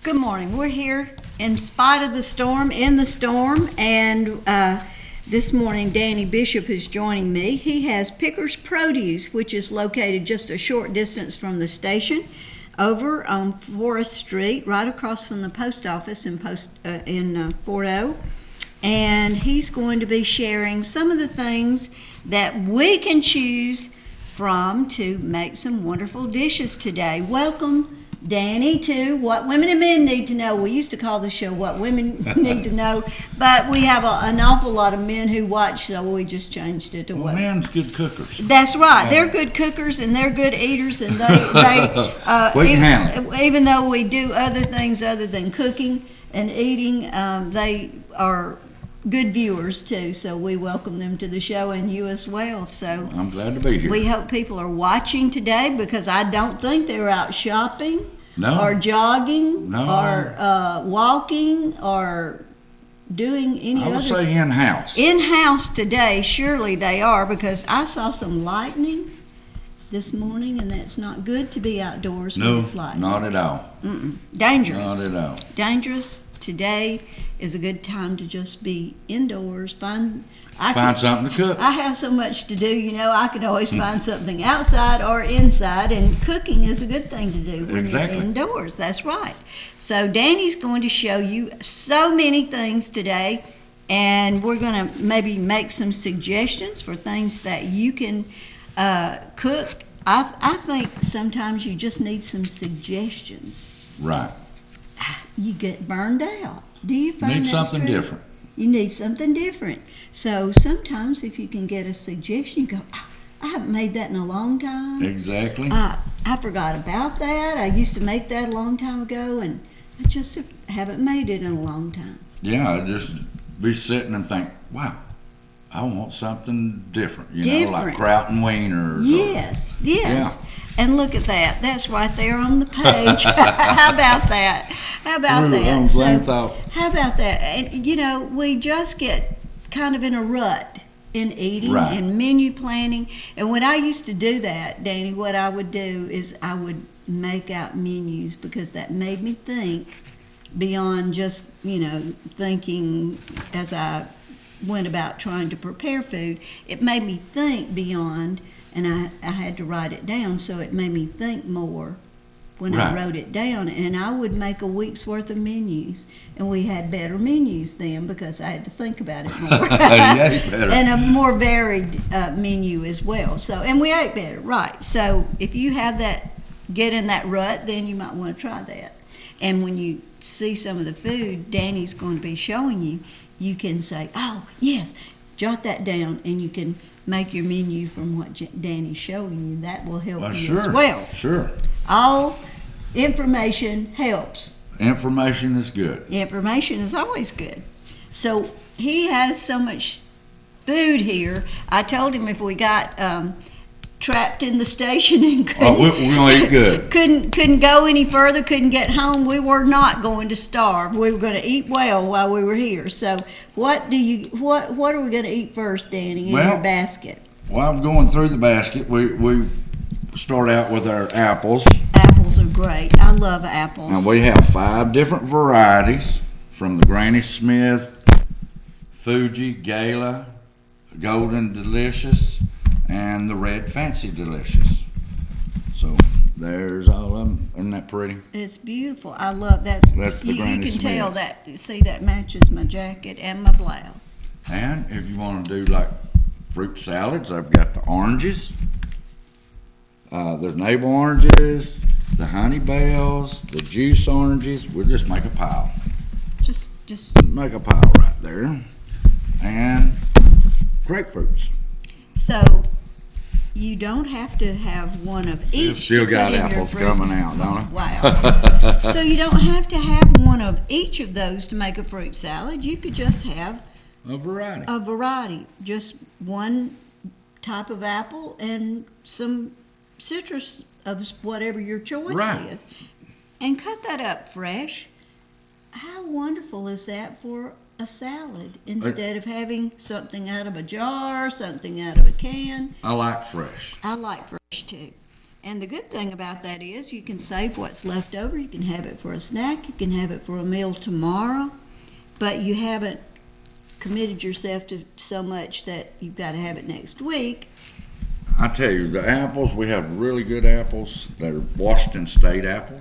Good morning. We're here in spite of the storm, in the storm, and this morning Danny Bishop is joining me. He has Picker's Produce, which is located just a short distance from the station, over on Forest Street, right across from the post office in Fort O. And he's going to be sharing some of the things that we can choose from to make some wonderful dishes today. Welcome, Danny, to What Women and Men Need to Know. We used to call the show What Women Need to Know, but we have an awful lot of men who watch, so we just changed it to Well, men's good cookers. That's right. They're good cookers and they're good eaters, and We can handle it. Even though we do other things other than cooking and eating, they are good viewers too, so we welcome them to the show, and you as well. So I'm glad to be here. we hope people are watching today, because I don't think they're out shopping or jogging or walking or doing any other. I would say in-house. In-house today, surely they are, because I saw some lightning this morning, and that's not good to be outdoors when it's lightning. Not at all. Dangerous. Not at all. Dangerous. Today is a good time to just be indoors. Find something to cook. I have so much to do, I can always find something outside or inside, and cooking is a good thing to do when you're indoors. That's right. So Danny's going to show you so many things today, and we're going to maybe make some suggestions for things that you can cook. I think sometimes you just need some suggestions. Right. You get burned out. Do you find Need that's something true? different. You need something different. So sometimes if you can get a suggestion, you go, I haven't made that in a long time. Exactly. I forgot about that. I used to make that a long time ago, and I just haven't made it in a long time. Yeah, I just be sitting and think, wow, I want something different. Like kraut and wieners. Yes. Yeah. And look at that. That's right there on the page. How about that? How about that? And, we just get kind of in a rut in eating and menu planning. And when I used to do that, Danny, what I would do is I would make out menus, because that made me think beyond just, thinking as I went about trying to prepare food. It made me think beyond, and I had to write it down, so it made me think more when I wrote it down. And I would make a week's worth of menus, and we had better menus then because I had to think about it more. And a more varied menu as well. So, and we ate better, right? So if you have that, get in that rut, then you might want to try that. And when you see some of the food Danny's going to be showing you, you can say, oh, yes, jot that down, and you can make your menu from what Danny's showing you. That will help you as well. Sure. All information helps. Information is good. Information is always good. So he has so much food here. I told him if we got trapped in the station and we're gonna eat good. couldn't go any further, couldn't get home, we were not going to starve. We were going to eat well while we were here. So what are we going to eat first, Danny, in your basket? Well, I'm going through the basket. We start out with our apples. Apples are great. I love apples. And we have 5 different varieties, from the Granny Smith, Fuji, Gala, Golden Delicious, and the Red Fancy Delicious. So there's all of them. Isn't that pretty? It's beautiful. I love that. That's the Granny You can Smith. tell that. See, that matches my jacket and my blouse. And if you want to do like fruit salads, I've got the oranges. There's navel oranges, the honey bells, the juice oranges. We'll just make a pile. Just Make a pile right there. And grapefruits. So you don't have to have one of each. Still got apples coming out, don't I? Wow. So you don't have to have one of each of those to make a fruit salad. You could just have a variety. Just one type of apple and some citrus of whatever your choice is. And cut that up fresh. How wonderful is that for a salad instead of having something out of a jar, something out of a can? I like fresh. I like fresh too. And the good thing about that is you can save what's left over. You can have it for a snack. You can have it for a meal tomorrow. But you haven't committed yourself to so much that you've got to have it next week. I tell you, the apples, we have really good apples. They're Washington State apples.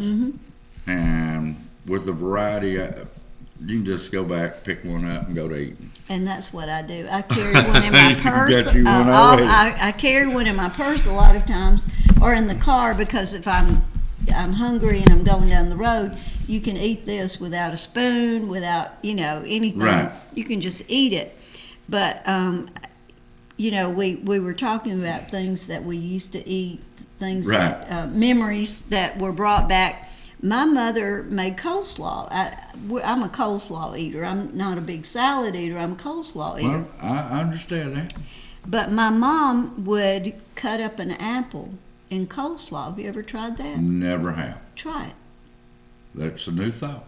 And with the variety, you can just go back, pick one up, and go to eating. And that's what I do. I carry one in my purse. Got you one already. I carry one in my purse a lot of times, or in the car, because if I'm hungry and I'm going down the road, you can eat this without a spoon, without anything. Right. You can just eat it. But we were talking about things that we used to eat, things right. that memories that were brought back. My mother made coleslaw. I'm a coleslaw eater. I'm not a big salad eater. I'm a coleslaw eater. Well, I understand that. But my mom would cut up an apple in coleslaw. Have you ever tried that? Never have. Try it. That's a new thought.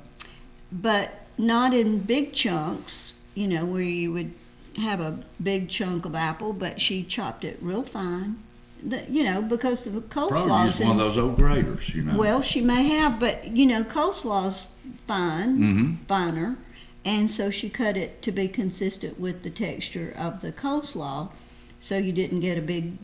But not in big chunks, where you would have a big chunk of apple, but she chopped it real fine. Because the coleslaw Probably used one of those old graters, Well, she may have, but coleslaw's fine, finer, and so she cut it to be consistent with the texture of the coleslaw, so you didn't get a big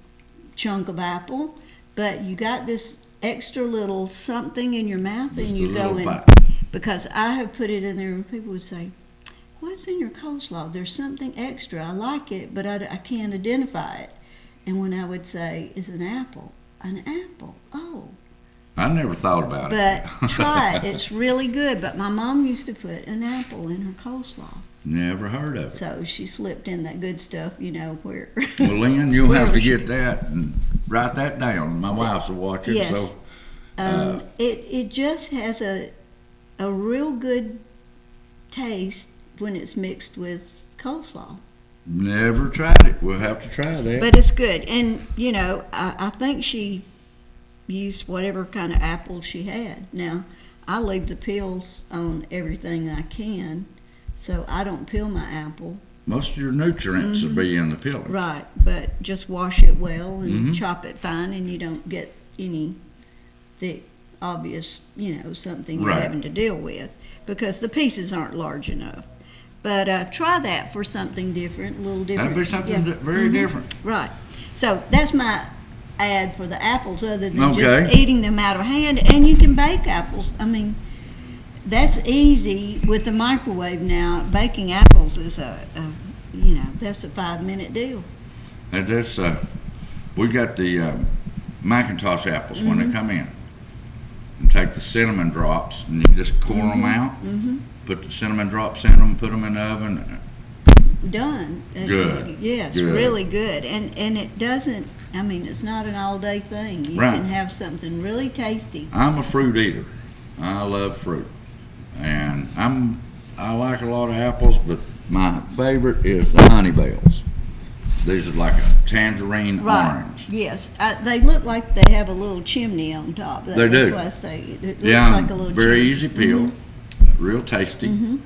chunk of apple, but you got this extra little something in your mouth, Just and you go in. bite. Because I have put it in there, and people would say, "What's in your coleslaw? There's something extra. I like it, but I can't identify it." And when I would say, "It's an apple," oh. I never thought about But it. try it. It's really good. But my mom used to put an apple in her coleslaw. Never heard of it. So she slipped in that good stuff, where. Well, Lynn, you'll have to Wherever get that and write that down. My wife's will watch it. Yes. So, it just has a real good taste when it's mixed with coleslaw. never tried it. We'll have to try that. But it's good. And, I think she used whatever kind of apple she had. Now, I leave the peels on everything I can, so I don't peel my apple. Most of your nutrients will be in the peeling. Right, but just wash it well and chop it fine, and you don't get any the obvious, something you're Right. having to deal with, because the pieces aren't large enough. But try that for something different, a little different. That'd be something very different. Right. So that's my ad for the apples, other than Okay. just eating them out of hand. And you can bake apples. I mean, that's easy with the microwave now. Baking apples is that's a 5-minute deal. And that's, we got the Macintosh apples when they come in. And take the cinnamon drops and you just core them out. Put the cinnamon drops in them, put them in the oven. Done. Good. Yeah, it's Good. really good. And it doesn't, it's not an all-day thing. You Right. can have something really tasty. I'm a fruit eater. I love fruit. And I like a lot of apples, but my favorite is the honey bells. These are like a tangerine orange. Yes. They look like they have a little chimney on top. They That's do. why I say it looks Yeah, like a little very chimney. easy peel, real tasty.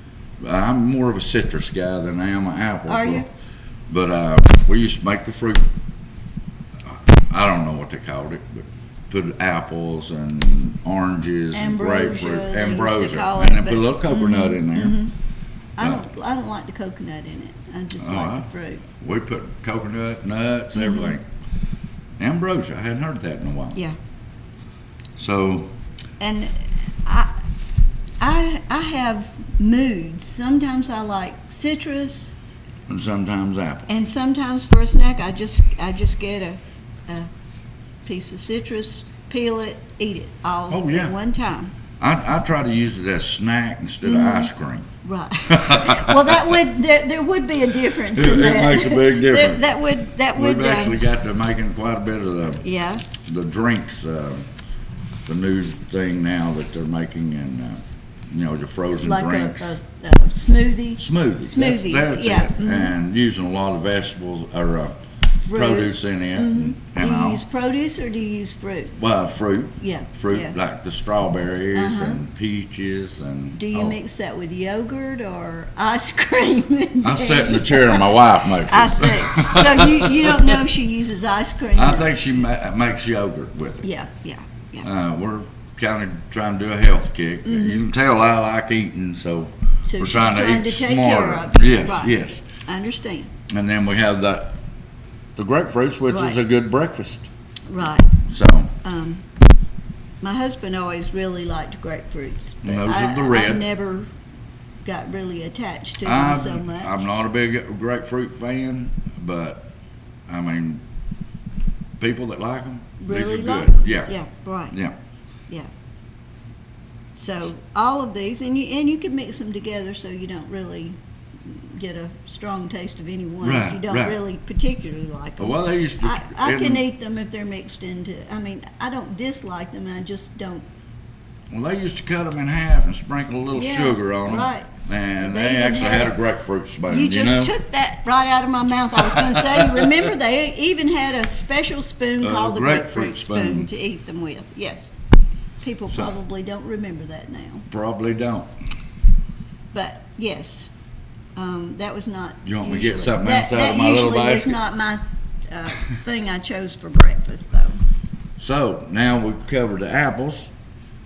I'm more of a citrus guy than I am an apple. Are you? But we used to make the fruit. I don't know what they called it, but put apples and oranges and Ambrosia, grapefruit, they used to ambrosia, call and it, then put a but- little coconut in there. I don't like the coconut in it. I just like the fruit. We put coconut, nuts, everything. Ambrosia, I hadn't heard that in a while. Yeah. So, And I have moods. Sometimes I like citrus, and sometimes apple. and sometimes for a snack I just get a piece of citrus, peel it, eat it all at one time. I try to use it as a snack instead of ice cream. Right. Well, there would be a difference in It that. makes a big difference. That would. We've actually got to making quite a bit of Yeah. the drinks, the new thing now that they're making, and your frozen Like drinks. a smoothie. Smoothies. Smoothies, That's yeah. it. And using a lot of vegetables or produce in it. Do you use produce or do you use fruit? Well, fruit. Yeah. Fruit, yeah. like the strawberries and peaches and. Do you mix that with yogurt or ice cream? I sit in the chair and my wife makes it. I see. So you don't know she uses ice cream? I think she makes yogurt with it. Yeah. We're kind of trying to do a health kick. You can tell I like eating, so we're she's trying to eat take smarter. care of you. Yes, Right. yes. I understand. And then we have the grapefruits, which is a good breakfast. Right. So. My husband always really liked grapefruits, but Those are the red. I never got really attached to them so much. I'm not a big grapefruit fan, but I mean, people that like them, really these are like good. them. Yeah. Yeah. Right. Yeah. Yeah. So all of these, and you can mix them together so you don't really get a strong taste of any one if you don't really particularly like them. Well, they used to. I can eat them if they're mixed into. I mean, I don't dislike them. I just don't. Well, they used to cut them in half and sprinkle a little sugar on them. Right. And they actually had a grapefruit spoon. You just took that right out of my mouth. I was going to say, remember, they even had a special spoon called the grapefruit spoon to eat them with. Yes. People probably don't remember that now. Probably don't. But, yes, that was not You want me to usually, get something else out of my little basket? That usually was not my thing I chose for breakfast, though. So, now we've covered the apples.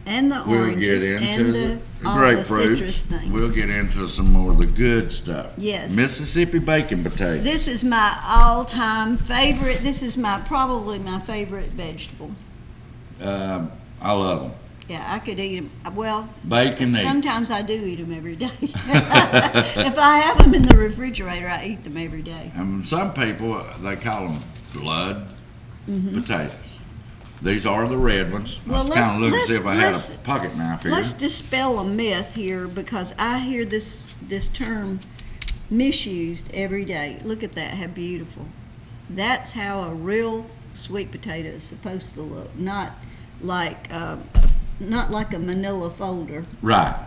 And the oranges we'll get into all the the citrus things. We'll get into some more of the good stuff. Yes. Mississippi baking potatoes. This is my all-time favorite. This is probably my favorite vegetable. I love them. Yeah, I could eat them. Well, bake and eat. Sometimes I do eat them every day. If I have them in the refrigerator, I eat them every day. And some people, they call them blood potatoes. These are the red ones. Well, I was kind of looking to see if I had a pocket knife here. Let's dispel a myth here because I hear this term misused every day. Look at that, how beautiful. That's how a real sweet potato is supposed to look, not like a manila folder. Right.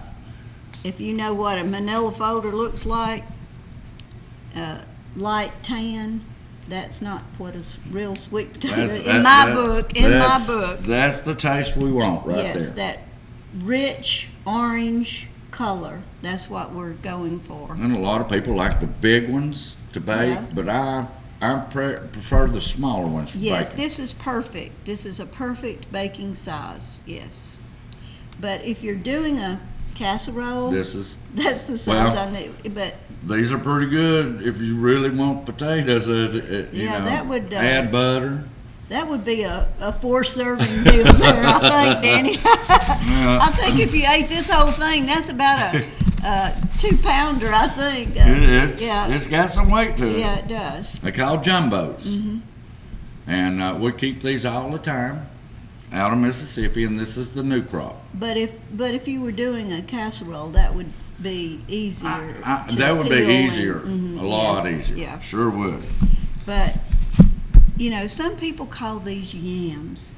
If you know what a manila folder looks like, light tan, that's not what a real sweet potato in my book. That's the taste we want right there. Yes, that rich orange color. That's what we're going for. And a lot of people like the big ones to bake, but I prefer the smaller ones for yes, baking. this is perfect. This is a perfect baking size, yes. But if you're doing a casserole, that's the size I need. But these are pretty good if you really want potatoes. that would add butter. That would be a 4-serving meal there, I think, Danny. I think if you ate this whole thing, that's about a 2-pounder, I think. It's got some weight to it. Yeah, it does. They're called jumbos. And we keep these all the time out of Mississippi, and this is the new crop. But if you were doing a casserole, that would be easier. That would be easier, a lot easier. Yeah. Sure would. But, some people call these yams.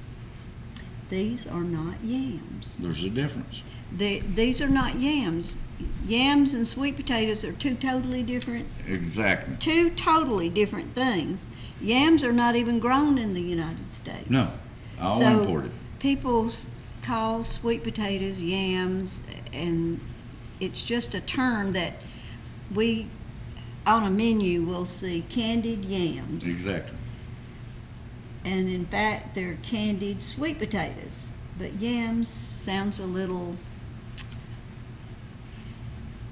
These are not yams. There's a difference. These are not yams. Yams and sweet potatoes are two totally different. Exactly. Two totally different things. Yams are not even grown in the United States. No, all imported. People call sweet potatoes yams, and it's just a term that we, on a menu, will see candied yams. Exactly. And in fact, they're candied sweet potatoes. But yams sounds a little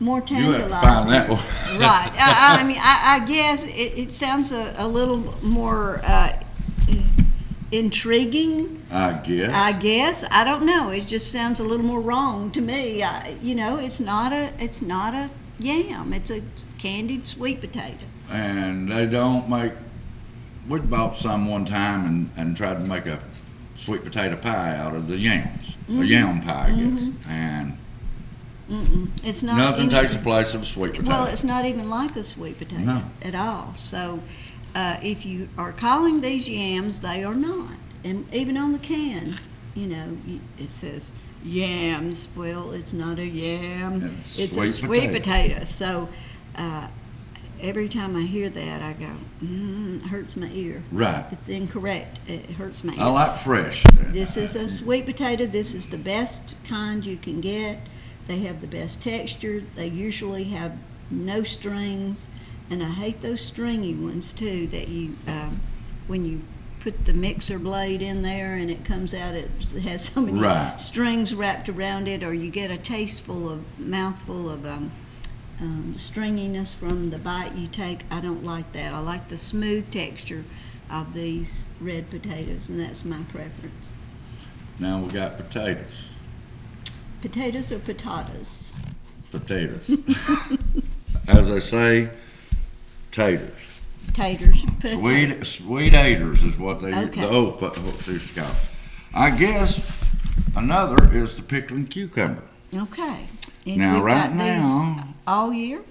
more tantalizing. You have to find that one. Right. I guess it sounds a little more intriguing. I guess. I don't know. It just sounds a little more wrong to me. It's not a yam. It's a candied sweet potato. And they don't make. We bought some one time and tried to make a sweet potato pie out of the yams, a yam pie, I guess. And it's not. Nothing takes the place of a sweet potato. Well, it's not even like a sweet potato at all. So, if you are calling these yams, they are not. And even on the can, it says yams. Well, it's not a yam. It's a sweet potato. So, every time I hear that, I go, it hurts my ear. Right. It's incorrect. It hurts my ear. I like fresh. This is a sweet potato. This is the best kind you can get. They have the best texture. They usually have no strings, and I hate those stringy ones too. That you, when you put the mixer blade in there and it comes out, it has so many strings wrapped around it, or you get a mouthful of stringiness from the bite you take. I don't like that. I like the smooth texture of these red potatoes, and that's my preference. Now we got potatoes. Potatoes or potatoes? Potatoes. As I say, taters. Taters. Sweet taters is what they Okay. the old folks used to call it. I guess another is the pickling cucumber. Okay. And Now we've right got now, these all year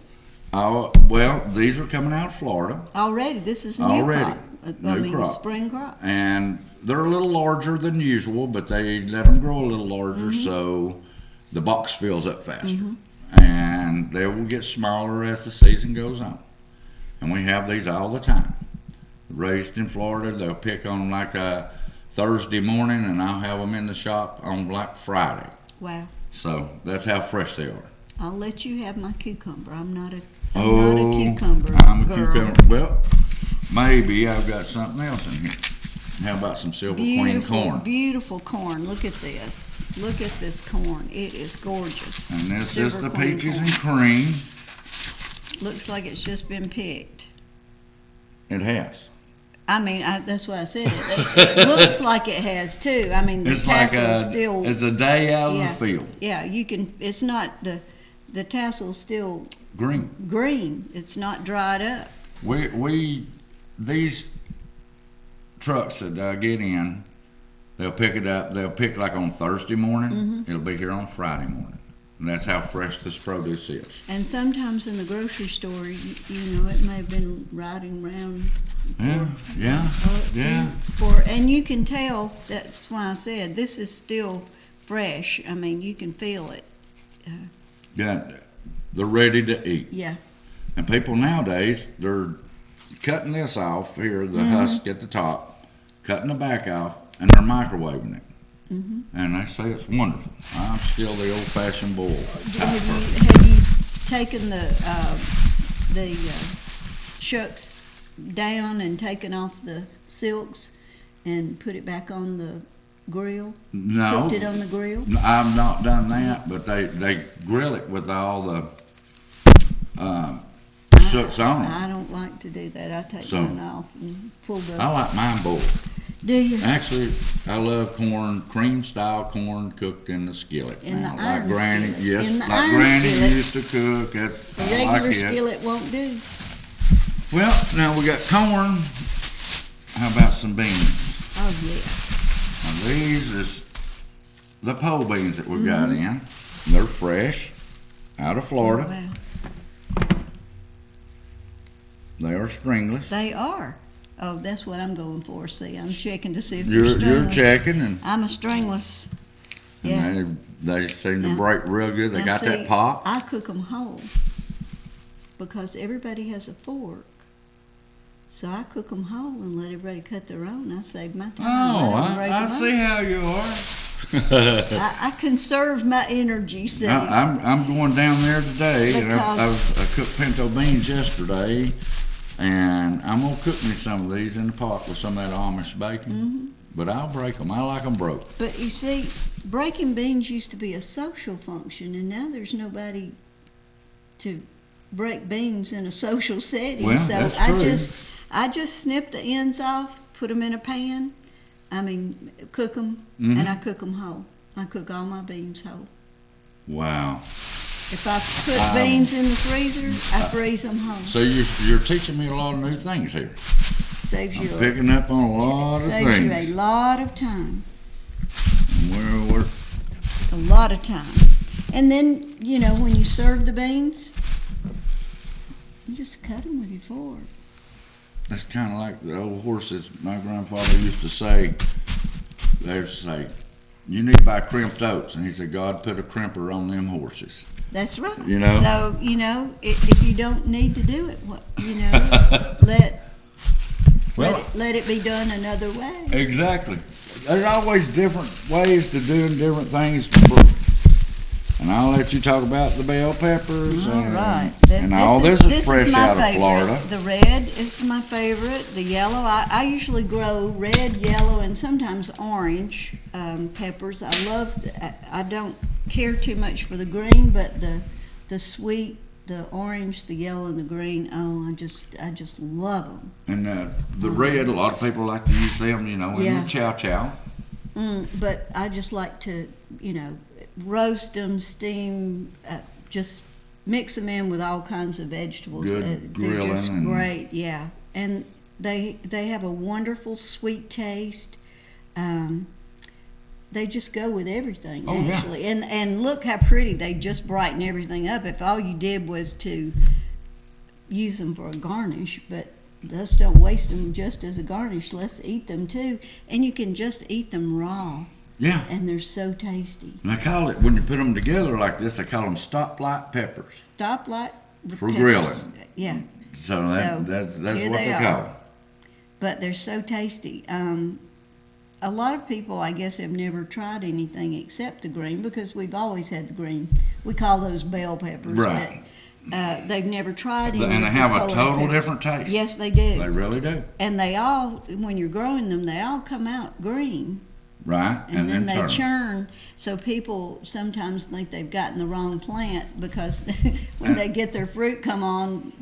well, these are coming out of Florida. already. This is a new crop. New crop. Spring crop. And they're a little larger than usual, but they let them grow a little larger so the box fills up faster. And they will get smaller as the season goes on. And we have these all the time. Raised in Florida, they'll pick on them like a Thursday morning, and I'll have them in the shop on Black Friday. Wow. So that's how fresh they are. I'll let you have my cucumber. I'm not a I'm cucumber I'm a girl. cucumber. Well, maybe I've got something else in here. How about some Silver Queen corn? Beautiful corn. Look at this. Look at this corn. It is gorgeous. And this Silver is the Queen peaches corn. and cream. Looks like it's just been picked. It has. I mean, that's what I said. It looks like it has too. I mean, the It's like tassel's still. it's a day out of Yeah. the field. Yeah, you can. It's not the tassel's still Green. green. It's not dried up. These trucks that I get in, they'll pick it up. They'll pick like on Thursday morning. It'll be here on Friday morning. And that's how fresh this produce is. And sometimes in the grocery store, you know, it may have been riding around. And you can tell. That's why I said this is still fresh. I mean, you can feel it. Yeah, they're ready to eat. Yeah. And people nowadays, they're cutting this off here, the husk at the top, cutting the back off, and they're microwaving it. And they say it's wonderful. I'm still the old-fashioned boil. Have you taken the shucks down and taken off the silks and put it back on the grill? No. Cooked it on the grill? I've not done that, but they grill it with all the shucks on it. I don't like to do that. I take mine off and pull the. I like mine boiled. Do you? Actually, I love corn, cream-style corn cooked in the skillet. In the like iron Granny, skillet. yes, In the like iron Granny skillet. used to cook. That's The I regular like it. skillet won't do. Well, now we got corn. How about some beans? Oh yeah. Now these is the pole beans that we've got in. They're fresh, out of Florida. Wow. They are stringless. They are. Oh, that's what I'm going for. See, I'm checking to see if You're they're stringless. checking, and, I'm a stringless. Yeah. and they seem to Now- break real good. They Now, got see, that pop. I cook them whole because everybody has a fork. So I cook them whole and let everybody cut their own. I save my time. Oh, Let 'em break I 'em see up. how you are. I conserve my energy. See, I'm going down there today, and I cooked pinto beans yesterday, and I'm gonna cook me some of these in the pot with some of that Amish bacon. But I'll break them. I like them broke. but you see, breaking beans used to be a social function, and now there's nobody to break beans in a social setting. Well, so that's true. I just snip the ends off, put them in a pan. Cook them, and I cook them whole. I cook all my beans whole. Wow. If I put beans in the freezer, I freeze them whole. So you're teaching me a lot of new things here. Saves I'm you picking up on a lot of saves you a things. lot of time. We're A lot of time. And then, you know, when you serve the beans, you just cut them with your fork. That's kind of like the old horses my grandfather used to say. They would say, you need to buy crimped oats. And he said, God put a crimper on them horses. That's right. So, if you don't need to do it, let it be done another way. Exactly. There's always different ways to doing different things. And I'll let you talk about the bell peppers. All right. And all this is fresh out of Florida. The red is my favorite. The yellow, I usually grow red, yellow, and sometimes orange peppers. I don't care too much for the green, but the sweet, the orange, the yellow, and the green, I just love them. And the red, a lot of people like to use them, in the chow. But I just like to, roast them, steam, just mix them in with all kinds of vegetables. Good They're just grilling great, yeah. And they have a wonderful sweet taste. They just go with everything, actually. Yeah. And look how pretty they just brighten everything up. If all you did was to use them for a garnish, but let's don't waste them just as a garnish. Let's eat them too. And you can just eat them raw. Yeah. And they're so tasty. And I call it, when you put them together like this, I call them stoplight peppers. Stoplight for peppers. Grilling. Yeah. So that's what they call them. But they're so tasty. A lot of people, I guess, have never tried anything except the green because we've always had the green. We call those bell peppers. Right. But they've never tried any. And they have a total different taste. Yes, they do. They really do. And they all, when you're growing them, they all come out green. Right. And then they churn. So people sometimes think they've gotten the wrong plant because when they get their fruit come on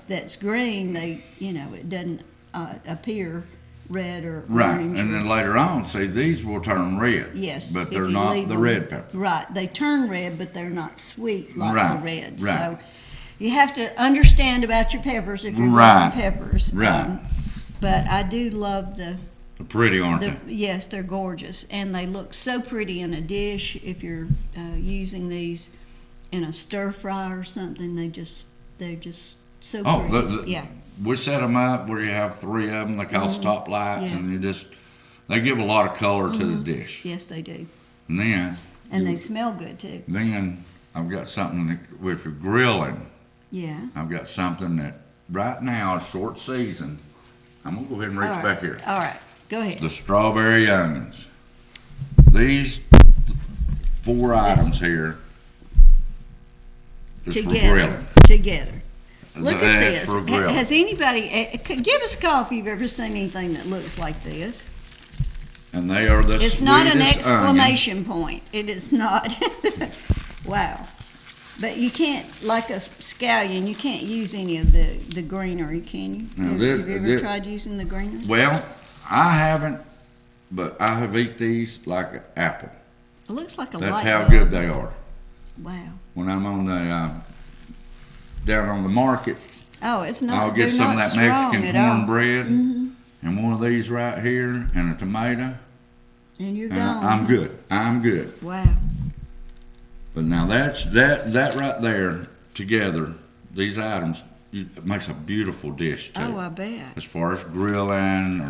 that's green, it doesn't appear red or orange. And then later on, see, these will turn red. Yes. But they're not the red pepper. Right. They turn red, but they're not sweet like the red. Right. So you have to understand about your peppers if you're growing peppers. Right. But I do love the... They're pretty, aren't they? Yes, they're gorgeous. And they look so pretty in a dish. If you're using these in a stir fry or something, they're just so pretty. Yeah. We set them up where you have 3 of them. They call stoplights, and they give a lot of color to the dish. Yes, they do. And then they smell good too. Then I've got something that, if you're grilling. Yeah. I've got something that right now is short season. I'm gonna go ahead and reach back here. All right, go ahead. The strawberry onions. These 4 items here is for grilling. Together. Look at this. For grilling. Has anybody, give us a call if you've ever seen anything that looks like this. And they are the It's sweetest not an exclamation onion. point. It is not. Wow. But you can't, like a scallion, you can't use any of the greenery, can you? Now, have you ever tried using the greenery? Well, I haven't, but I have eaten these like an apple. It looks like a That's light how bulb. good they are. Wow. When I'm on the down on the market, it's not. I'll get some of that Mexican cornbread Mm-hmm. and one of these right here and a tomato. And you're And gone. I'm good. I'm good. Wow. But now that right there together, these items, it makes a beautiful dish too. Oh, I bet. As far as grilling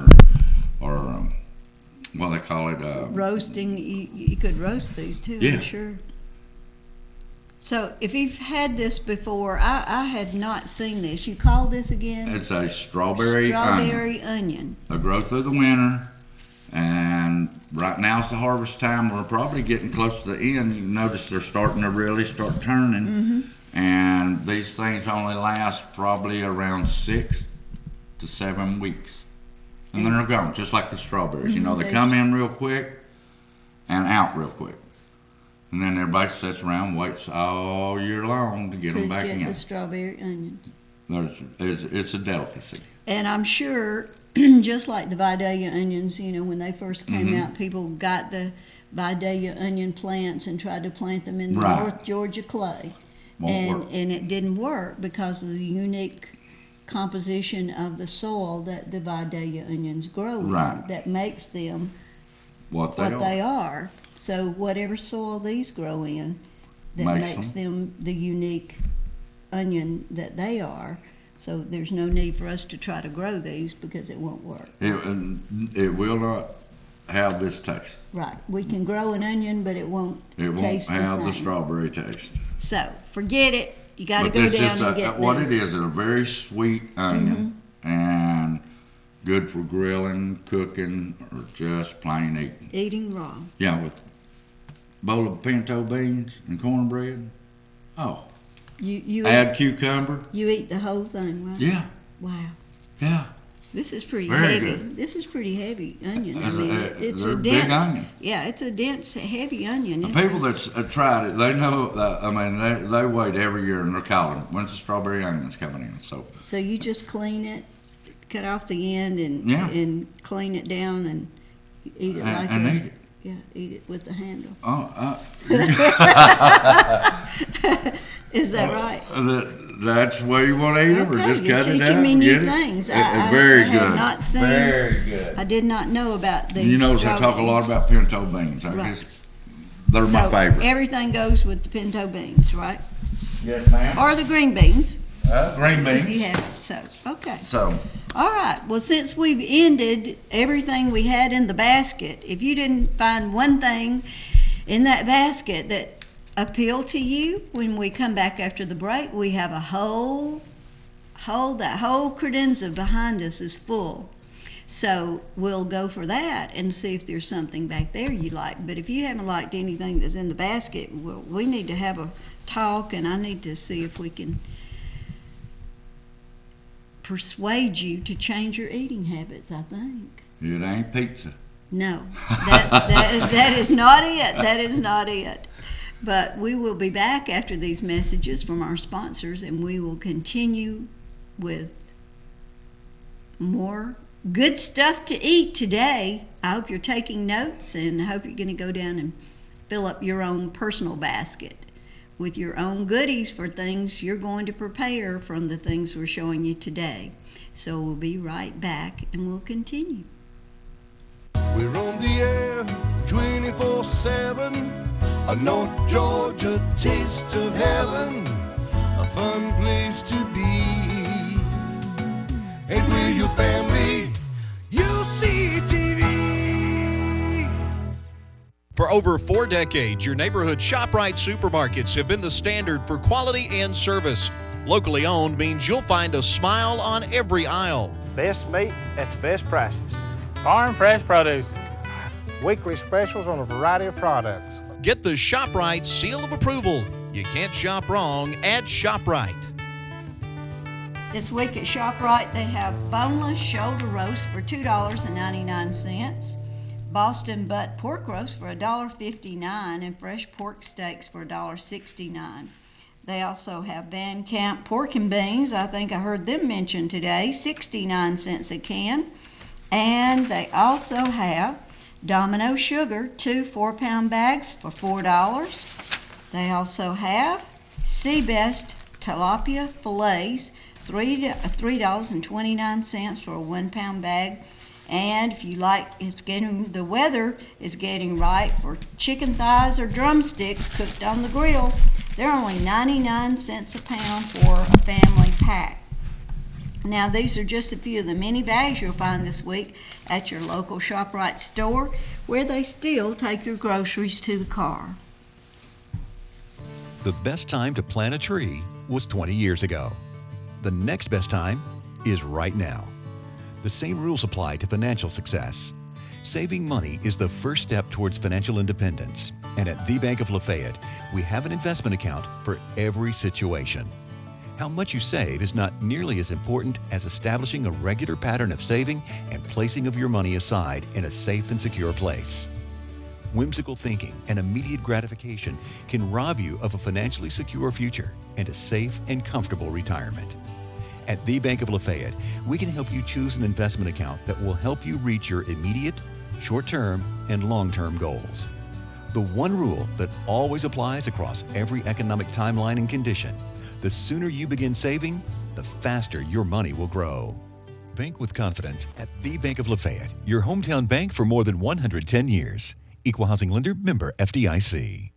or what they call it, roasting. You could roast these too. Yeah. I'm sure. So if you've had this before, I had not seen this. You call this again? It's a strawberry onion. They grow through the winter, and right now it's the harvest time. We're probably getting close to the end. You notice they're starting to really start turning, and these things only last probably around 6 to 7 weeks, and then they're gone, just like the strawberries. They come in real quick and out real quick. And then everybody sits around and waits all year long to get them back in. The strawberry onions. It's a delicacy. And I'm sure, just like the Vidalia onions, when they first came out, people got the Vidalia onion plants and tried to plant them in the North Georgia clay. And it didn't work because of the unique composition of the soil that the Vidalia onions grow in that makes them what they are. So whatever soil these grow in, that makes them the unique onion that they are. So there's no need for us to try to grow these because it won't work. It will not have this taste. Right. We can grow an onion, but it won't taste the same. It won't have the strawberry taste. So forget it. You got to But go this down is and get what this. it is a very sweet onion and good for grilling, cooking, or just plain eating. Eating raw. Yeah, with a bowl of pinto beans and cornbread. Oh. You add cucumber. You eat the whole thing, right? Yeah. Wow. Yeah. This is pretty Very heavy. good. This is pretty heavy onion. I mean, it's they're a big dense. onion. Yeah, it's a dense, heavy onion. The people that's tried it, they know. I mean, they wait every year and they're calling, when's the strawberry onions coming in? So you just clean it, cut off the end, and clean it down and eat it eat it. Yeah, eat it with the handle. Oh, is that right? That's the way you want to eat them, or just cut it out. You're teaching me new things. Very good. I had not seen. Very good. I did not know about these. You notice I talk a lot about pinto beans. They're my favorite. Everything goes with the pinto beans, right? Yes, ma'am. Or the green beans. Green beans. If you have it. Okay. So. All right. Well, since we've ended everything we had in the basket, if you didn't find one thing in that basket that appealed to you, when we come back after the break, we have that whole credenza behind us is full. So we'll go for that and see if there's something back there you like. But if you haven't liked anything that's in the basket, well, we need to have a talk, and I need to see if we can persuade you to change your eating habits, I think. It ain't pizza. No, that is not it. That is not it. But we will be back after these messages from our sponsors, and we will continue with more good stuff to eat today. I hope you're taking notes, and I hope you're going to go down and fill up your own personal basket with your own goodies for things you're going to prepare from the things we're showing you today. So we'll be right back, and we'll continue. We're on the air 24/7, a North Georgia taste of heaven, a fun place to be. And we're your family, UCTV. For over 4 decades, your neighborhood ShopRite supermarkets have been the standard for quality and service. Locally owned means you'll find a smile on every aisle. Best meat at the best prices. Farm fresh produce. Weekly specials on a variety of products. Get the ShopRite seal of approval. You can't shop wrong at ShopRite. This week at ShopRite, they have boneless shoulder roast for $2.99, Boston butt pork roast for $1.59, and fresh pork steaks for $1.69. They also have Van Camp pork and beans. I think I heard them mentioned today, 69 cents a can. And they also have Domino sugar, 2 4-pound bags for $4. They also have Seabest tilapia fillets, $3.29 for a 1-pound bag. And if you like, the weather is getting right for chicken thighs or drumsticks cooked on the grill. They're only 99 cents a pound for a family pack. Now, these are just a few of the many bags you'll find this week at your local ShopRite store, where they still take your groceries to the car. The best time to plant a tree was 20 years ago. The next best time is right now. The same rules apply to financial success. Saving money is the first step towards financial independence. And at the Bank of Lafayette, we have an investment account for every situation. How much you save is not nearly as important as establishing a regular pattern of saving and placing of your money aside in a safe and secure place. Whimsical thinking and immediate gratification can rob you of a financially secure future and a safe and comfortable retirement. At the Bank of Lafayette, we can help you choose an investment account that will help you reach your immediate, short-term, and long-term goals. The one rule that always applies across every economic timeline and condition: the sooner you begin saving, the faster your money will grow. Bank with confidence at the Bank of Lafayette, your hometown bank for more than 110 years. Equal housing lender, member FDIC.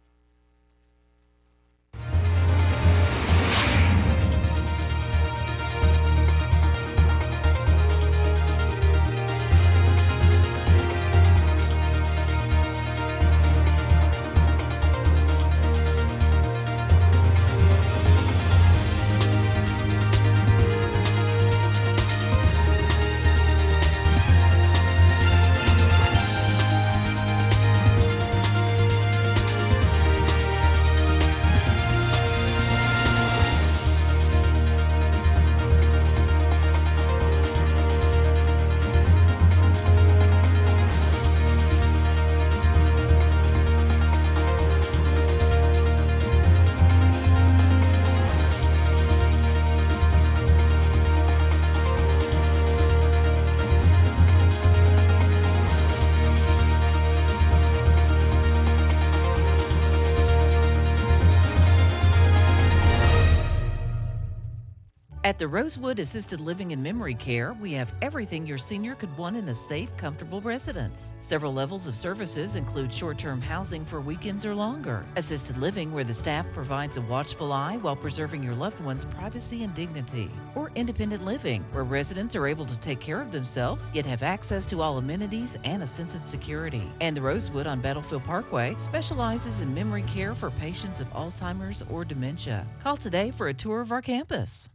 At the Rosewood Assisted Living and Memory Care, we have everything your senior could want in a safe, comfortable residence. Several levels of services include short-term housing for weekends or longer, assisted living where the staff provides a watchful eye while preserving your loved one's privacy and dignity, or independent living where residents are able to take care of themselves yet have access to all amenities and a sense of security. And the Rosewood on Battlefield Parkway specializes in memory care for patients of Alzheimer's or dementia. Call today for a tour of our campus.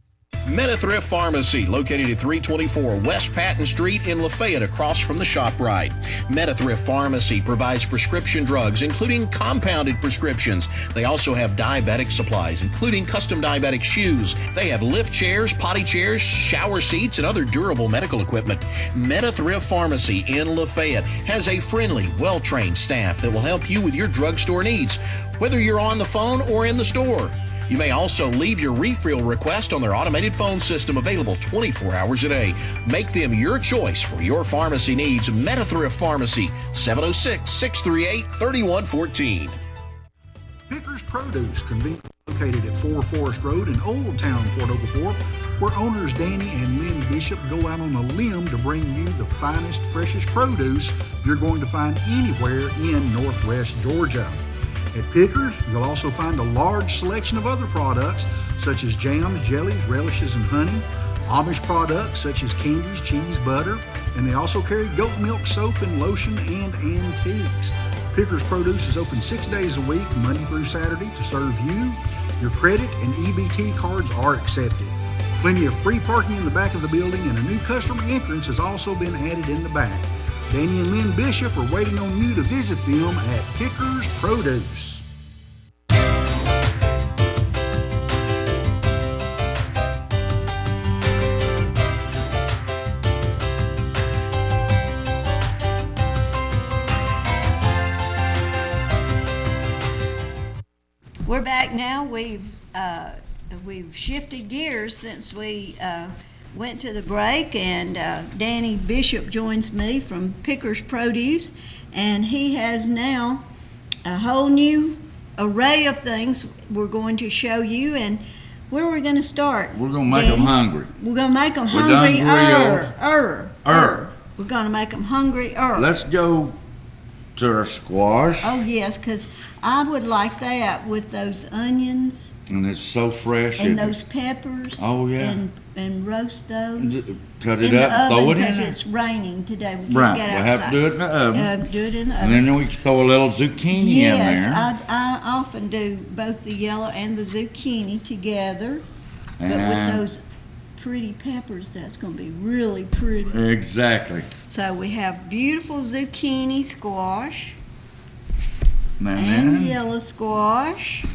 MetaThrift Pharmacy, located at 324 West Patton Street in Lafayette, across from the ShopRite. MetaThrift Pharmacy provides prescription drugs, including compounded prescriptions. They also have diabetic supplies, including custom diabetic shoes. They have lift chairs, potty chairs, shower seats, and other durable medical equipment. MetaThrift Pharmacy in Lafayette has a friendly, well-trained staff that will help you with your drugstore needs, whether you're on the phone or in the store. You may also leave your refill request on their automated phone system, available 24 hours a day. Make them your choice for your pharmacy needs. MetaThrift Pharmacy, 706-638-3114. Pickers Produce, conveniently located at 4 Forest Road in Old Town, Fort Oglethorpe, where owners Danny and Lynn Bishop go out on a limb to bring you the finest, freshest produce you're going to find anywhere in Northwest Georgia. At Pickers, you'll also find a large selection of other products such as jams, jellies, relishes, and honey, Amish products such as candies, cheese, butter, and they also carry goat milk soap and lotion and antiques. Pickers Produce is open 6 days a week, Monday through Saturday, to serve you. Your credit and EBT cards are accepted. Plenty of free parking in the back of the building, and a new customer entrance has also been added in the back. Danny and Lynn Bishop are waiting on you to visit them at Pickers Produce. We're back now. We've shifted gears since we went to the break, and Danny Bishop joins me from Pickers Produce, and he has now a whole new array of things we're going to show you. And where are we going to start? We're going to make them hungry. We're going to make them hungry. We're going to make them hungry. Let's go to our squash. Oh yes, because I would like that with those onions. And it's so fresh. And those peppers. Oh yeah. And roast those. Cut it up, throw it in. Because it's raining today. We right. Get we'll have to do it in the oven. Do it in the oven. And then we can throw a little zucchini in there. Yes, I often do both the yellow and the zucchini together. But with those pretty peppers, that's going to be really pretty. Exactly. So we have beautiful zucchini squash and yellow squash.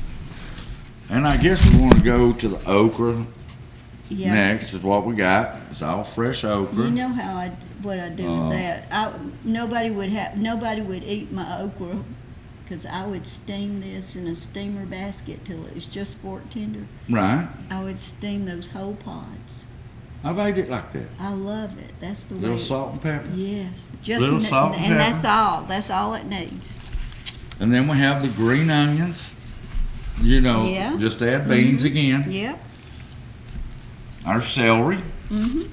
And I guess we want to go to the okra next. Is what we got. It's all fresh okra. You know what I do with that. Nobody would eat my okra because I would steam this in a steamer basket till it was just fork tender. Right. I would steam those whole pods. I've ate it like that. I love it. That's the way. Little salt and pepper. Yes. Little salt and pepper. And that's all. That's all it needs. And then we have the green onions. You know, just add beans again. Yep. Our celery. And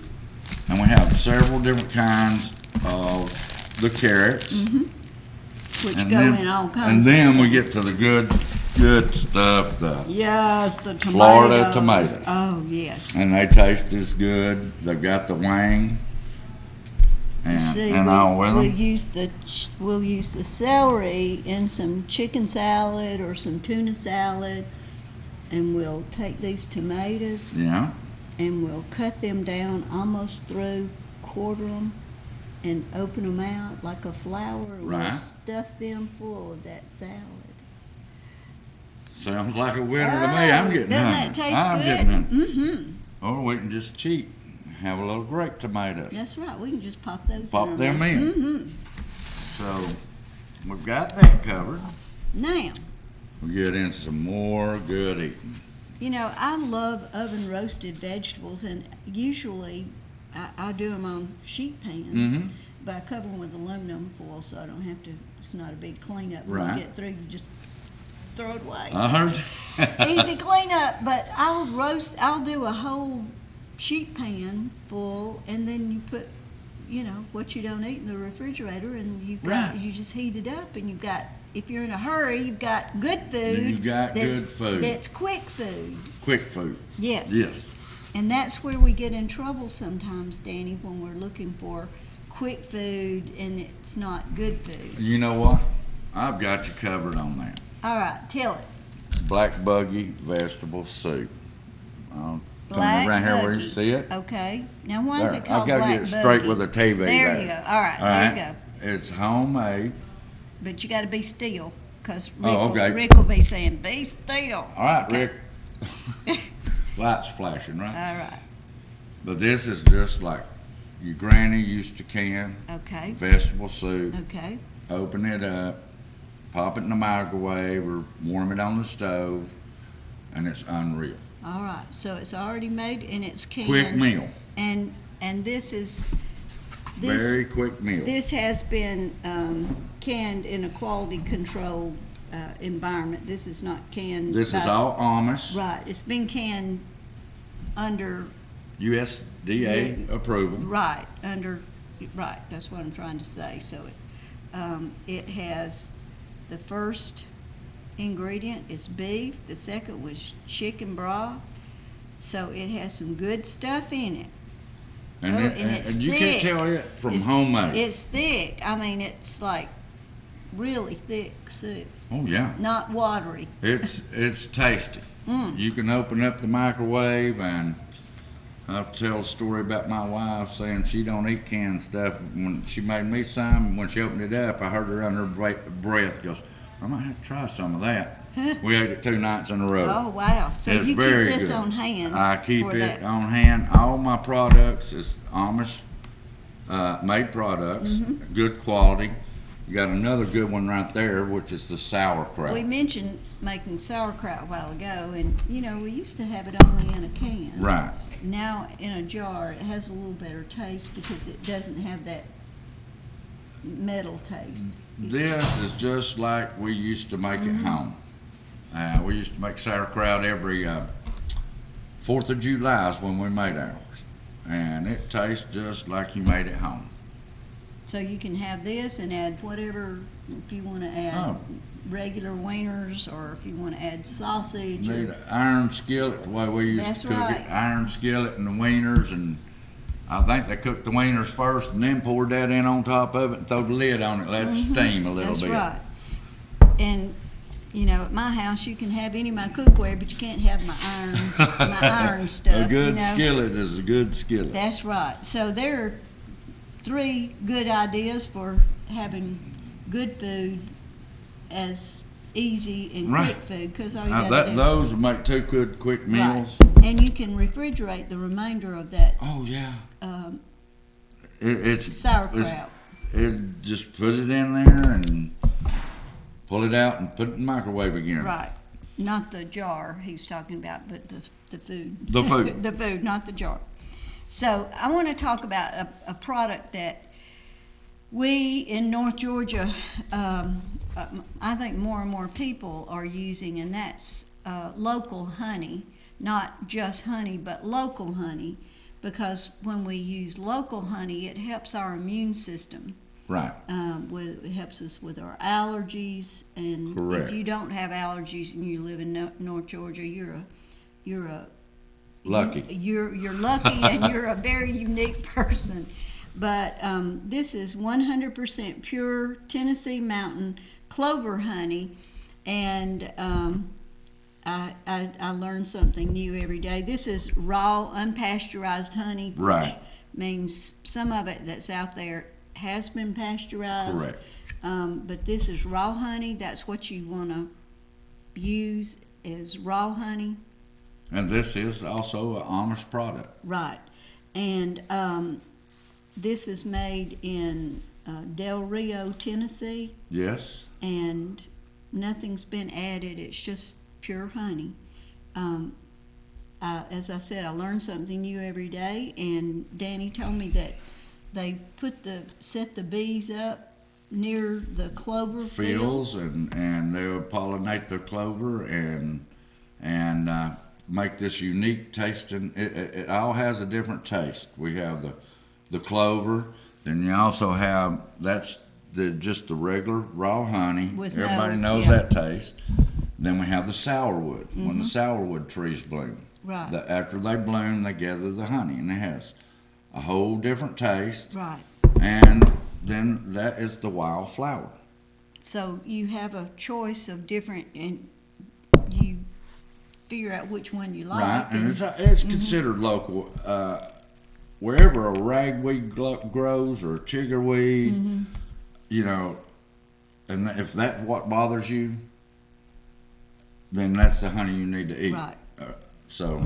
we have several different kinds of the carrots. Which go in all kinds. And then we get to the good stuff. The tomatoes. Florida tomatoes. Oh yes. And they taste as good. They've got the wang. And all with them. We'll use the celery in some chicken salad or some tuna salad, and we'll take these tomatoes. Yeah. And we'll cut them down almost through, quarter them, and open them out like a flower. And we'll stuff them full of that salad. Sounds like a winner to me. I'm getting hungry. Doesn't that taste good? Getting or we can just cheat. Have a little grape tomatoes. That's right. We can just pop those Pop them in. in. So we've got that covered. Now we'll get into some more good eating. You know, I love oven roasted vegetables, and usually I do them on sheet pans, but I cover them with aluminum foil so I don't have to. It's not a big cleanup. When you get through, you just throw it away. I heard. Easy cleanup, but I'll do a whole sheet pan full, and then you put, what you don't eat in the refrigerator, and you just heat it up, and you've got, if you're in a hurry, you've got good food. You got good food. That's quick food. Quick food. Yes. Yes. And that's where we get in trouble sometimes, Danny, when we're looking for quick food and it's not good food. You know what? I've got you covered on that. All right, tell it. Black buggy vegetable soup. Black around here where you buggy. see it. Okay. Now, why is it called I've got black to get it straight buggy? with a TV There you go. All right, there you go. It's homemade. But you got to be still, because okay. Rick will be saying, be still. All right, Okay. Rick. Lights flashing, right? All right. But this is just like your granny used to can. Okay. Vegetable soup. Okay. Open it up, pop it in the microwave or warm it on the stove, and it's unreal. All right. So it's already made and it's canned. Quick meal. And this is Very quick meal. This has been canned in a quality control environment. This is not canned. This is all Amish. Right. It's been canned under USDA approval. Right. Right. That's what I'm trying to say. So it has the first ingredient is beef. The second was chicken broth. So it has some good stuff in it. And, it's and you thick. can't tell it from homemade. It's thick. I mean, it's like really thick soup. Oh yeah. Not watery. It's tasty. You can open up the microwave, and I'll tell a story about my wife saying she don't eat canned stuff. When she made me some, when she opened it up, I heard her under her breath goes, I might have to try some of that. We ate it 2 nights in a row. Oh, wow. So It's you keep very this good. on hand. I keep for it that. on hand. All my products is Amish made products, good quality. You got another good one right there, which is the sauerkraut. We mentioned making sauerkraut a while ago, and we used to have it only in a can. Right. Now in a jar, it has a little better taste because it doesn't have that metal taste. This is just like we used to make at home. We used to make sauerkraut every 4th of July is when we made ours. And it tastes just like you made it home. So you can have this and add whatever, if you want to add regular wieners, or if you want to add sausage. Need an iron skillet the way we used to cook it. Iron skillet and the wieners, and I think they cooked the wieners first and then poured that in on top of it and throw the lid on it, let it steam a little bit. That's right. And at my house you can have any of my cookware, but you can't have my iron stuff. A good skillet is a good skillet. That's right. So there are 3 good ideas for having good food as easy and quick food, because all you got to do. Those would make 2 good quick meals. Right. And you can refrigerate the remainder of that. Oh yeah. It's sauerkraut. Just put it in there and pull it out and put it in the microwave again. Right. Not the jar he's talking about, but the food. The food. The food, not the jar. So I want to talk about a product that we in North Georgia, I think more and more people are using, and that's local honey. Not just honey, but local honey, because when we use local honey, it helps our immune system. Right. It helps us with our allergies, and Correct. if you don't have allergies and you live in North Georgia, you're lucky. You're lucky, and you're a very unique person. But this is 100% pure Tennessee Mountain clover honey, and I learn something new every day. This is raw, unpasteurized honey, which Right. means some of it that's out there has been pasteurized. Correct. But this is raw honey. That's what you want to use, is raw honey. And this is also an Amish product. Right. And this is made in Del Rio, Tennessee, Yes. and nothing's been added. It's just pure honey. As I said, I learn something new every day, and Danny told me that they set the bees up near the clover Fields, and they'll pollinate the clover and make this unique tasting. It all has a different taste. We have the clover. Then you also have just the regular raw honey. Everybody knows that taste. Then we have the sourwood. When the sourwood trees bloom, Right. After they bloom, they gather the honey, and it has a whole different taste. Right. And then that is the wildflower. So you have a choice of different, and you figure out which one you like. Right, and it's considered local. Wherever a ragweed grows or a chiggerweed, you know, and if that's what bothers you, then that's the honey you need to eat. Right. So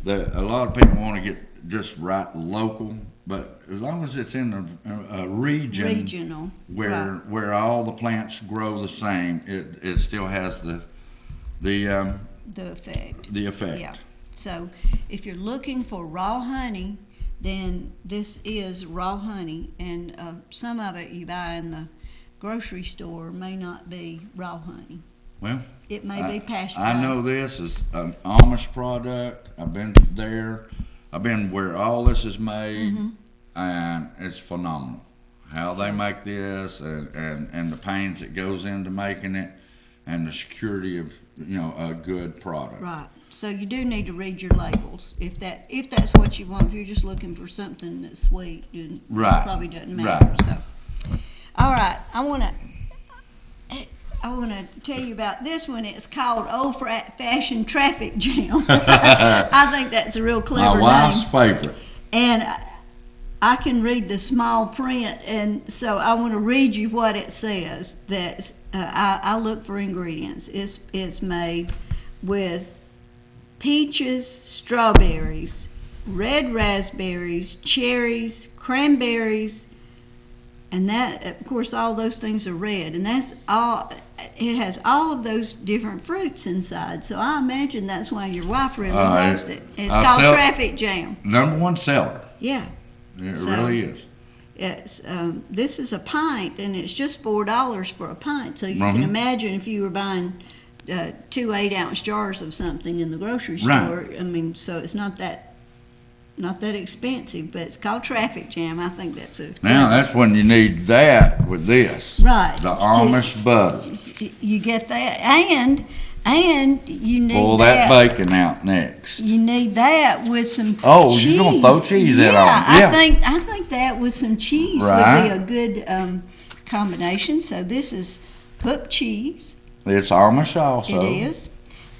a lot of people want to get just right local, but as long as it's in a regional where all the plants grow the same, it still has the effect. Yeah. So if you're looking for raw honey, then this is raw honey, and some of it you buy in the grocery store may not be raw honey. Well, it may be pasteurized. I know this is an Amish product. I've been there. I've been where all this is made, and it's phenomenal. How they make this, and the pains that goes into making it, and the security of a good product. Right. So you do need to read your labels if that's what you want. If you're just looking for something that's sweet, then it probably doesn't matter. Right. So, all right, I want to tell you about this one. It's called Old Fashioned Traffic Jam. I think that's a real clever name. My wife's favorite. And I can read the small print, and so I want to read you what it says. That I look for ingredients. It's made with peaches, strawberries, red raspberries, cherries, cranberries, and that, of course, all those things are red, and that's all. It has all of those different fruits inside, so I imagine that's why your wife really loves it. It's called Traffic Jam. #1 seller. Yeah. It really is. It's this is a pint, and it's just $4 for a pint. So you can imagine if you were buying 2 8-ounce jars of something in the grocery store. Right. I mean, so it's not that expensive, but it's called Traffic Jam. I think that's now that's when you need that with this. Right. The Amish butter. You get that, and you need pull that bacon out next. You need that with some cheese. Oh, you're gonna throw cheese on? Yeah, I think that with some cheese would be a good combination. So this is hooked cheese. It's Amish also. It is,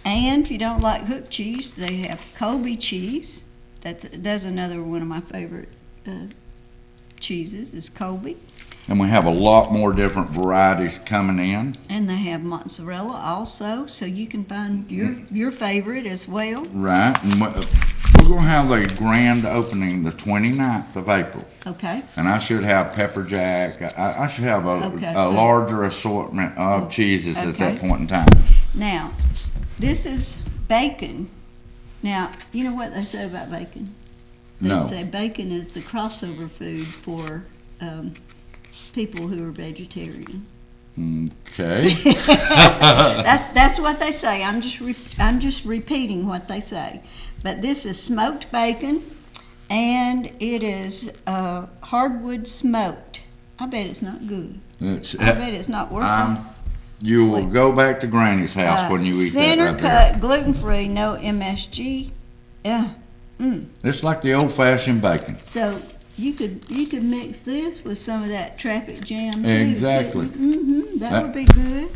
and if you don't like hooked cheese, they have Colby cheese. That's another one of my favorite cheeses is Colby. And we have a lot more different varieties coming in. And they have mozzarella also, so you can find your favorite as well. Right. And we're going to have a grand opening the 29th of April. Okay. And I should have pepper jack. I should have a larger assortment of cheeses at that point in time. Now, this is bacon. Now, you know what they say about bacon? They say bacon is the crossover food for people who are vegetarian. Okay. That's what they say. I'm just repeating what they say. But this is smoked bacon, and it is hardwood smoked. I bet it's not good. I bet it's not worth it. You will go back to Granny's house when you eat that. Center cut, gluten free, no MSG. It's like the old fashioned bacon. So you could mix this with some of that Traffic Jam too. Exactly. That would be good.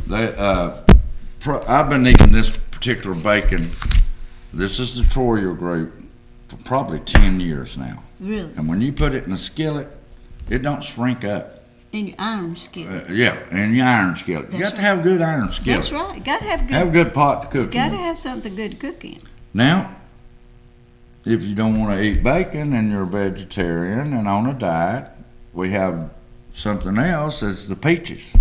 I've been eating this particular bacon. This is the Troyer group for probably 10 years now. Really? And when you put it in a skillet, it don't shrink up. In your iron skillet. In your iron skillet. You got to have a good iron skillet. That's right. Got to have a good pot to cook in. Got to have something good to cook in. Now, if you don't want to eat bacon and you're a vegetarian and on a diet, we have something else. It's the peaches.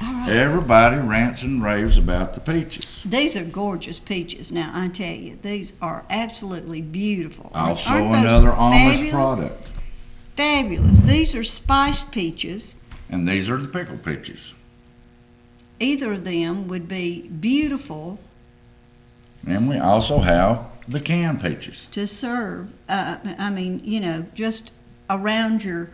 All right. Everybody rants and raves about the peaches. These are gorgeous peaches. Now, I tell you, these are absolutely beautiful. Also another Amish product. Fabulous. These are spiced peaches. And these are the pickled peaches. Either of them would be beautiful And we also have the canned peaches. To serve. I mean, you know, just around your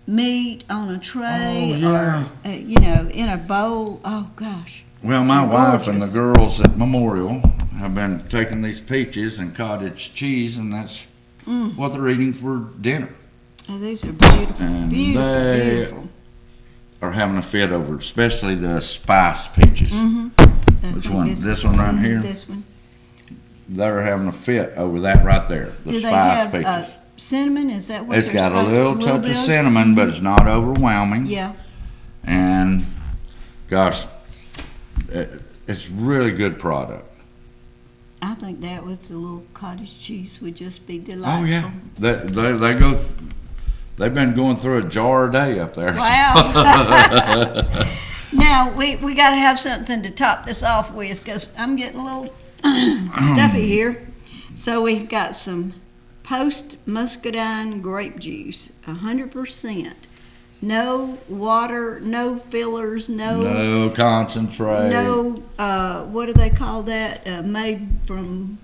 meat on a tray, Oh, yeah. or you know, in a bowl. Oh gosh. Well, my They're wife and the gorgeous. girls at Memorial have been taking these peaches and cottage cheese, and that's what they're eating for dinner. Oh, these are beautiful, And beautiful, they- beautiful. Are having a fit over it, especially the spice peaches. I Which think one? This one right here? This one. They're having a fit over that right there, the Do they spice have peaches. cinnamon? Is that what It's they're got a supposed to- little touch bit of cinnamon, but it's not overwhelming. Yeah. And gosh, it's really good product. I think that with the little cottage cheese would just be delightful. Oh yeah, they go. They've been going through a jar a day up there. Wow. Now, we got to have something to top this off with, because I'm getting a little stuffy here. So we've got some post-muscadine grape juice, 100%. No water, no fillers, No concentrate. no, what do they call that? Made from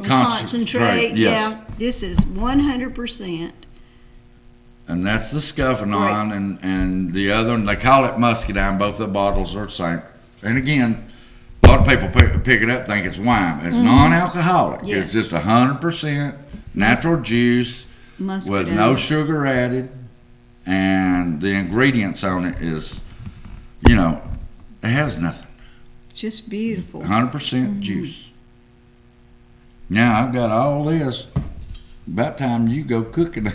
concentrate. Yes. Yeah, this is 100%. And that's the Scuffenon, and the other one, they call it muscadine. Both the bottles are the same. And again, a lot of people pick it up, think it's wine. It's non-alcoholic. Yes. It's just 100% natural juice Muscadine. with no sugar added, and the ingredients on it is, you know, it has nothing. Just beautiful. 100% juice. Now I've got all this. About time you go cooking.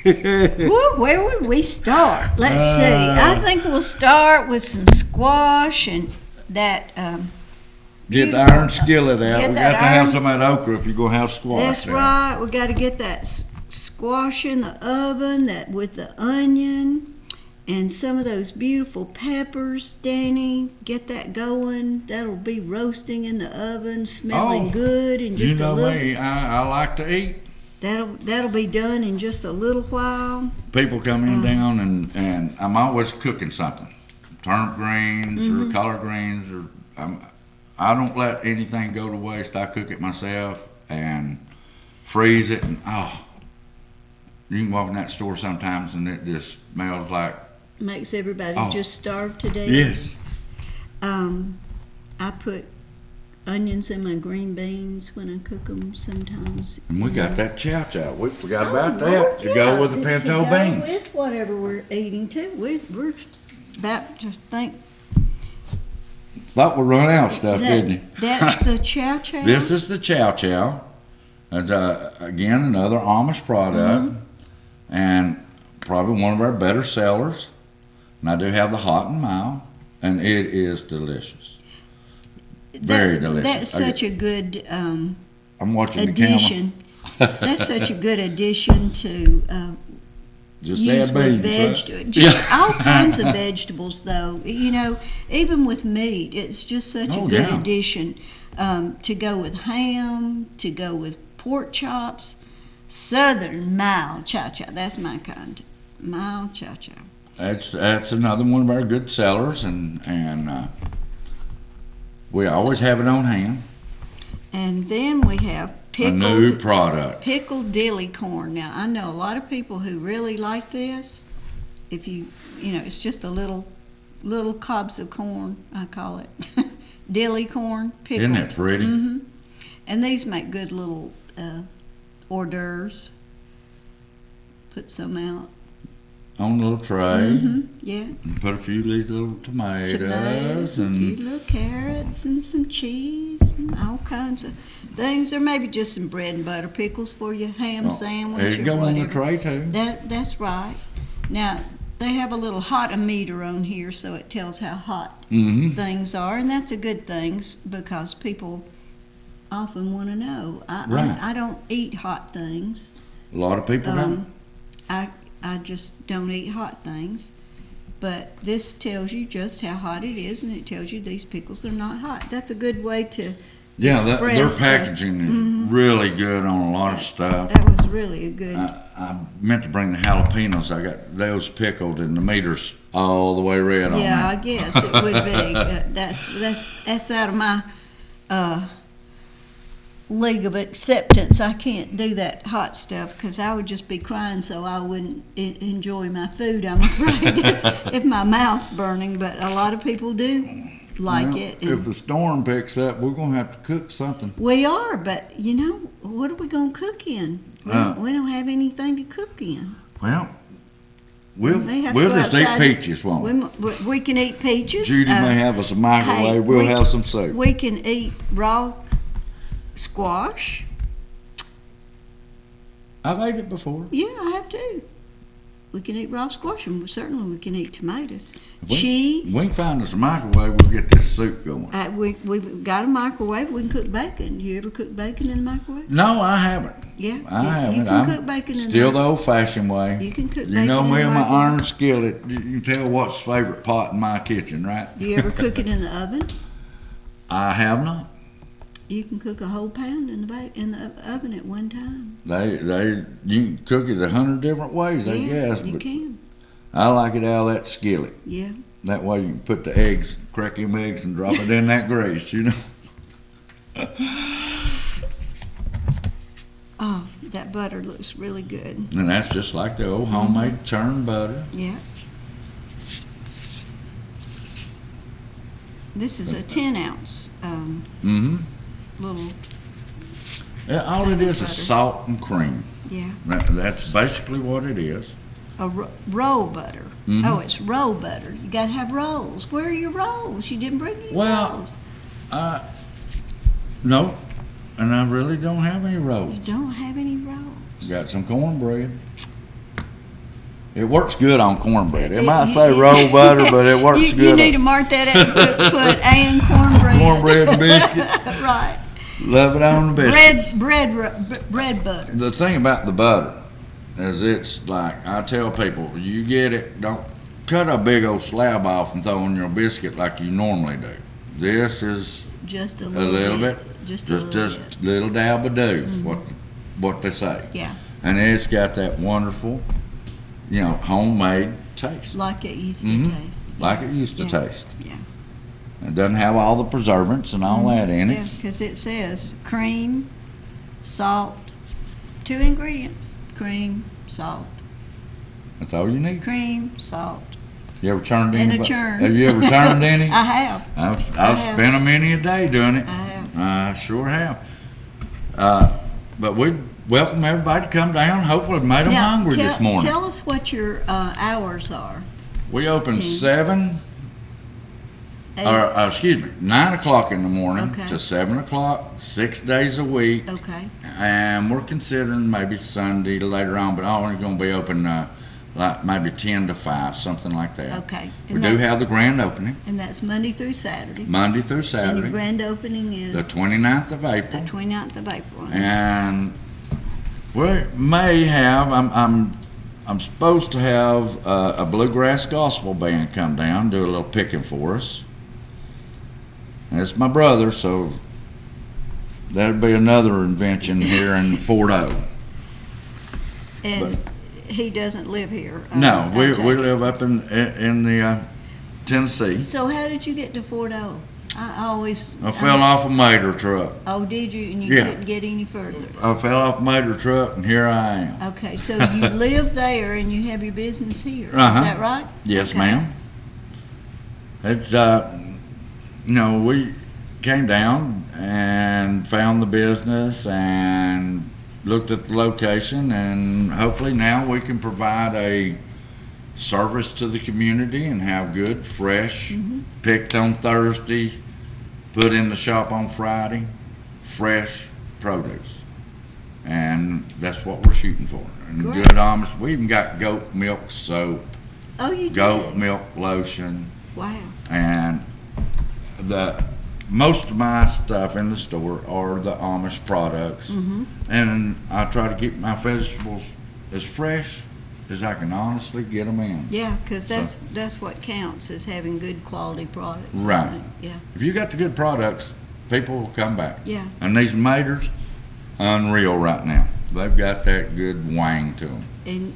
Woo, where would we start? Let's see. I think we'll start with some squash and that. Get the beautiful- iron skillet out. Get We that got to have iron- some of that okra if you're gonna have squash. That's out. right. We got to get that squash in the oven. That with the onion and some of those beautiful peppers, Danny. Get that going. That'll be roasting in the oven, smelling Oh, good, and just You know a little. me, I like to eat. That'll be done in just a little while. People come in down and I'm always cooking something. Turnip greens or collard greens or I don't let anything go to waste. I cook it myself and freeze it, and you can walk in that store sometimes and it just smells like. Makes everybody Oh. just starve to death. Yes. I put onions in my green beans when I cook them sometimes. And we got that chow chow. We forgot about Oh, that to go with the to pinto go beans. with whatever we're eating too. We're about to think Thought we run out of stuff, didn't you? that's the chow chow. This is the chow chow. It's, again, another Amish product, and probably one of our better sellers. And I do have the hot and mild, and it is delicious. Very delicious. That's such a good I'm watching addition. That's such a good addition to Just use add with beans. vegetables. Just all kinds of vegetables, though. You know, even with meat, it's just such a Oh, good yeah. addition to go with ham, to go with pork chops. Southern mild chow chow. That's my kind. Mild chow chow. That's another one of our good sellers, and we always have it on hand. And then we have A new pickled product. dilly corn. Now, I know a lot of people who really like this. If you know, it's just a little cobs of corn, I call it. Dilly corn, pickled. Isn't it pretty? And these make good little hors d'oeuvres. Put some out. On a little tray. Yeah. And put a few little tomatoes Tomatoes, a few little carrots, and some cheese, and all kinds of things. Or maybe just some bread and butter pickles for your ham sandwich There you or go on whatever. the tray too. That's right. Now, they have a little hot-o-meter on here, so it tells how hot things are, and that's a good thing because people often want to know. Right. I don't eat hot things. A lot of people don't. I just don't eat hot things. But this tells you just how hot it is, and it tells you these pickles are not hot. That's a good way to Yeah, their express packaging is really good on a lot of stuff. That was really a good. I meant to bring the jalapenos. I got those pickled, and the meter's all the way red on Yeah, I that. guess it would be. That's out of my league of acceptance. I can't do that hot stuff because I would just be crying, so I wouldn't enjoy my food, I'm afraid, if my mouth's burning. But a lot of people do like it. If the storm picks up, we're going to have to cook something. We are, but what are we going to cook in? We don't have anything to cook in. Well, we'll just eat peaches, won't we? We can eat peaches. Judy may have us a microwave. Hey, we'll have some soup. We can eat raw squash. I've ate it before. Yeah, I have too. We can eat raw squash, and certainly we can eat tomatoes. Cheese. We can find us a microwave. We'll get this soup going. We've got a microwave. We can cook bacon. You ever cook bacon in the microwave? No, I haven't. Yeah, I haven't. You can cook bacon in still the old-fashioned way. You can cook bacon You know me in the and my microwave. iron skillet. You can tell what's favorite pot in my kitchen, right? Do you ever cook it in the oven? I have not. You can cook a whole pound in the oven at one time. You can cook it 100 different ways, I guess. You but can. I like it out of that skillet. Yeah. That way you can put the eggs, crack them eggs, and drop it in that grease, Oh, that butter looks really good. And that's just like the old homemade churned butter. Yeah. This is a 10-ounce little. Yeah, all it is salt and cream. Yeah. That's basically what it is. A roll butter. Oh, it's roll butter. You got to have rolls. Where are your rolls? You didn't bring any rolls. No, and I really don't have any rolls. You don't have any rolls. Got some cornbread. It works good on cornbread. It might say roll butter, but it works good. You need to mark that out and put and cornbread. Cornbread and biscuit. Right. Love it on the biscuit. Bread butter. The thing about the butter is it's like, I tell people, you get it, don't cut a big old slab off and throw on your biscuit like you normally do. This is just a little bit. Just a little dab of do, what they say. Yeah. And it's got that wonderful, homemade taste. Like it used to taste. Like it used to taste. Yeah. It doesn't have all the preservatives and all that in it. Yeah, because it says cream, salt, 2 ingredients. Cream, salt. That's all you need. Cream, salt. You ever churned any? And a churn. Have you ever churned any? I have. I've spent a many a day doing it. I have. I sure have. But we welcome everybody to come down. Hopefully made them hungry this morning. Tell us what your hours are. We open 9 o'clock in the morning to 7 o'clock, 6 days a week. Okay. And we're considering maybe Sunday later on, but only going to be open like maybe 10 to 5, something like that. Okay. We do have the grand opening. And that's Monday through Saturday. Monday through And Saturday. your grand opening is? The 29th of April. The 29th of April. And we may have, I'm supposed to have a bluegrass gospel band come down, do a little picking for us. And it's my brother, so that'd be another invention here in Fort O. And he doesn't live here. No, we live up in the Tennessee. So how did you get to Fort O? I fell off a motor truck. Oh, did you? And you couldn't get any further? I fell off a motor truck, and here I am. Okay, so you live there and you have your business here. Is that right? Yes, ma'am. It's we came down and found the business and looked at the location, and hopefully now we can provide a service to the community and have good, fresh, picked on Thursday, put in the shop on Friday, fresh produce. And that's what we're shooting for. And Great. Good Amish. We even got goat milk soap, Oh, you goat did? milk lotion. Wow. And most of my stuff in the store are the Amish products. And I try to keep my vegetables as fresh as I can honestly get them in. Yeah, because that's what counts, is having good quality products. I Right. think. Yeah. If you got the good products, people will come back. Yeah. And these maters, unreal right now. They've got that good wang to them.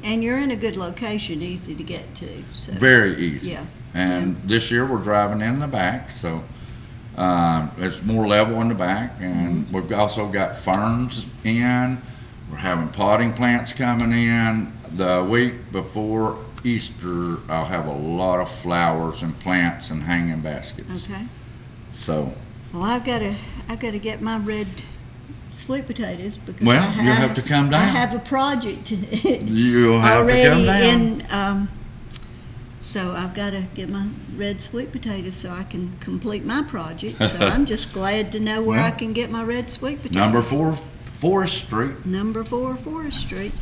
And you're in a good location, easy to get to. So. Very easy. Yeah. And this year we're driving in the back, so It's more level in the back, and we've also got ferns in. We're having potting plants coming in. The week before Easter, I'll have a lot of flowers and plants and hanging baskets. Okay. So. Well, I've got to get my red sweet potatoes because Well, you'll have to come down. I have a project You'll have already to come down. in. So I've got to get my red sweet potatoes so I can complete my project. So I'm just glad to know where I can get my red sweet potatoes. Number 4 Forest Street. Number 4 Forest Street.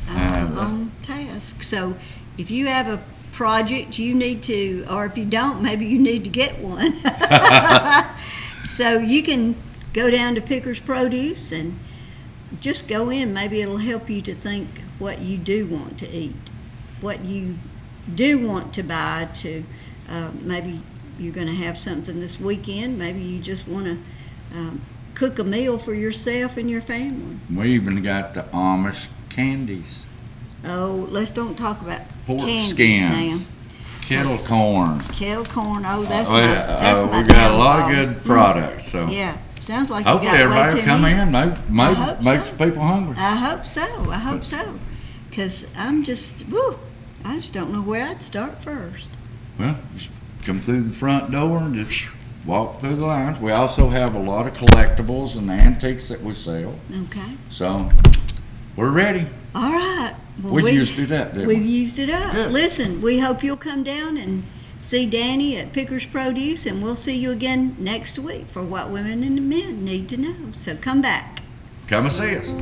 On task. So if you have a project you need to, or if you don't, maybe you need to get one. So you can go down to Pickers Produce and just go in. Maybe it'll help you to think what you do want to eat, what you do want to buy. To maybe you're going to have something this weekend. Maybe you just want to cook a meal for yourself and your family. We even got the Amish candies. Oh, let's don't talk about Pork candies skins. now. Kettle corn. Kettle corn. Oh, that's We got a lot of good products. So yeah, sounds like you hopefully got everybody way will too come many. in. Makes people hungry. I hope so. I hope so. Because I just don't know where I'd start first. Well, just come through the front door and just walk through the lines. We also have a lot of collectibles and antiques that we sell. Okay. So we're ready. All right. Well, we used it up, didn't we? We've used it up. Good. Listen, we hope you'll come down and see Danny at Pickers Produce, and we'll see you again next week for what women and men need to know. So come back. Come and see us.